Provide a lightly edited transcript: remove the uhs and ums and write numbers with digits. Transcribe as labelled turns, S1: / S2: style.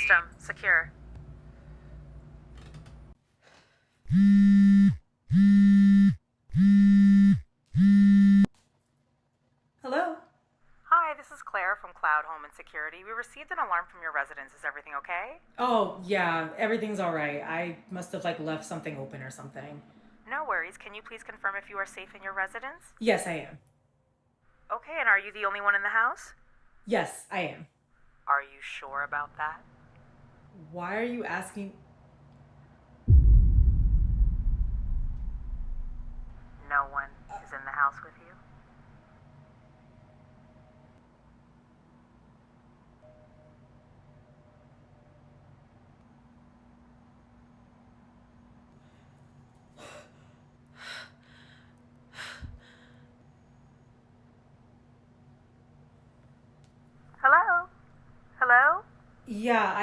S1: System secure.
S2: Hello?
S1: Hi, this is Claire from Cloud Home and Security. We received an alarm from your residence. Is everything okay?
S2: Oh, yeah, everything's all right. I must have left something open or something.
S1: No worries. Can you please confirm if you are safe in your residence?
S2: Yes, I am.
S1: Okay, and are you the only one in the house?
S2: Yes, I am.
S1: Are you sure about that?
S2: Why are you asking?
S1: No one is in the house with you? Hello? Hello?
S2: Yeah,